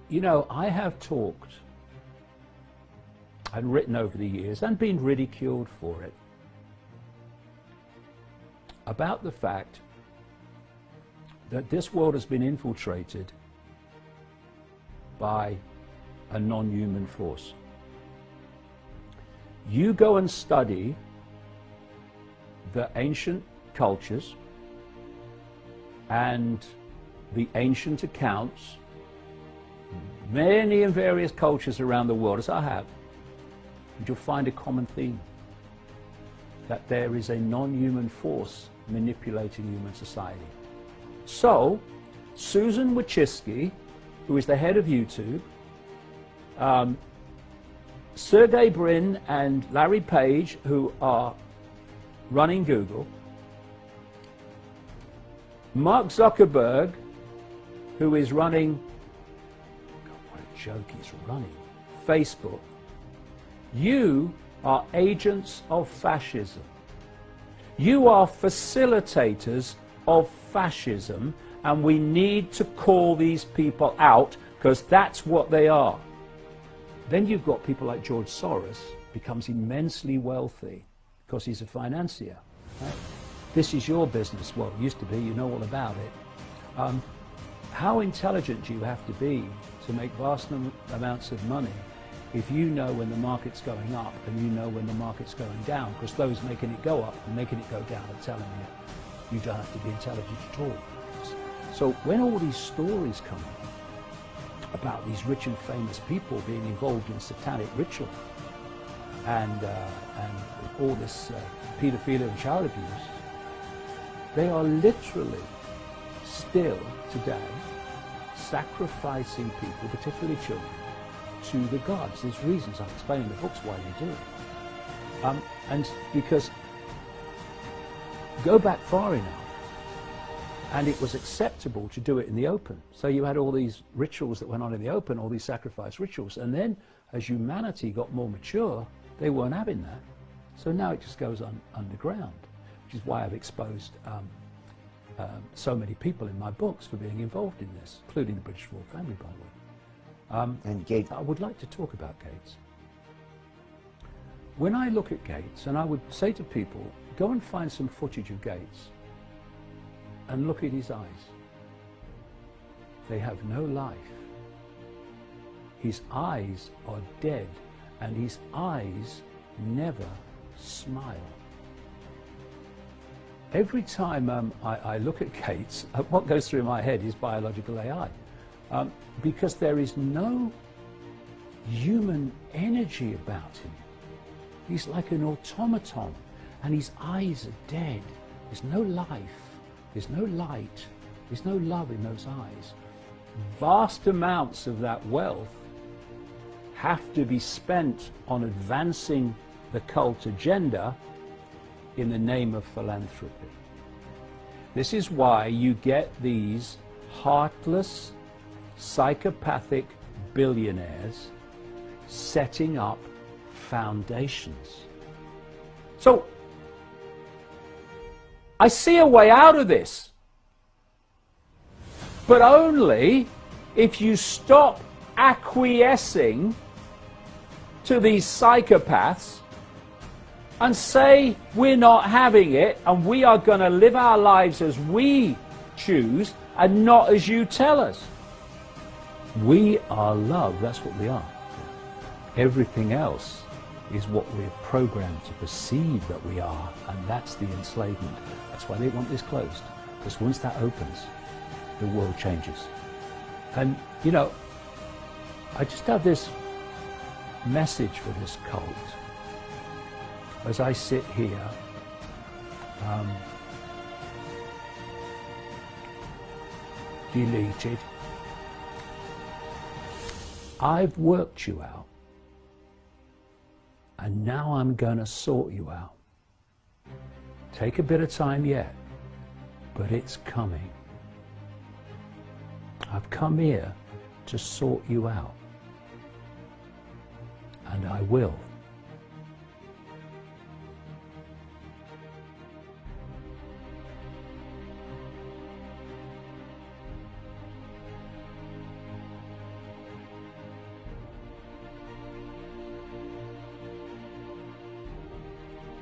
You know, I have talked and written over the years and been ridiculed for it about the fact that this world has been infiltrated by a non-human force. You go and study the ancient cultures and the ancient accounts, many and various cultures around the world, as I have, and you'll find a common theme, that there is a non-human force manipulating human society. So, Susan Wojcicki, who is the head of YouTube, Sergey Brin and Larry Page, who are running Google, Mark Zuckerberg, who is running, God, what a joke he's running, Facebook. You are agents of fascism. You are facilitators of fascism, and we need to call these people out, because that's what they are. Then you've got people like George Soros, becomes immensely wealthy because he's a financier. Right? This is your business. Well, it used to be, you know all about it. How intelligent do you have to be to make vast amounts of money if you know when the market's going up and you know when the market's going down? Because those making it go up and making it go down are telling you don't have to be intelligent at all. So when all these stories come about these rich and famous people being involved in satanic ritual and all this pedophilia and child abuse, they are literally still today sacrificing people, particularly children, to the gods. There's reasons, I've explained in the books why they do it. And because go back far enough, and it was acceptable to do it in the open. So you had all these rituals that went on in the open, all these sacrifice rituals, and then as humanity got more mature, they weren't having that. So now it just goes on underground, which is why I've exposed so many people in my books for being involved in this, including the British royal family, by the way. And Gates. I would like to talk about Gates. When I look at Gates, and I would say to people, go and find some footage of Gates and look at his eyes. They have no life. His eyes are dead, and his eyes never smile. Every time I look at Gates, what goes through my head is biological AI, because there is no human energy about him. He's like an automaton, and his eyes are dead. There's no life. There's no light, there's no love in those eyes. Vast amounts of that wealth have to be spent on advancing the cult agenda in the name of philanthropy. This is why you get these heartless, psychopathic billionaires setting up foundations. So, I see a way out of this, but only if you stop acquiescing to these psychopaths and say we're not having it and we are going to live our lives as we choose and not as you tell us. We are love, that's what we are. Everything else is what we're programmed to perceive that we are, and that's the enslavement. That's why they want this closed, because once that opens, the world changes. And, you know, I just have this message for this cult. As I sit here, deleted, I've worked you out. And now I'm going to sort you out. Take a bit of time yet, but it's coming. I've come here to sort you out. And I will.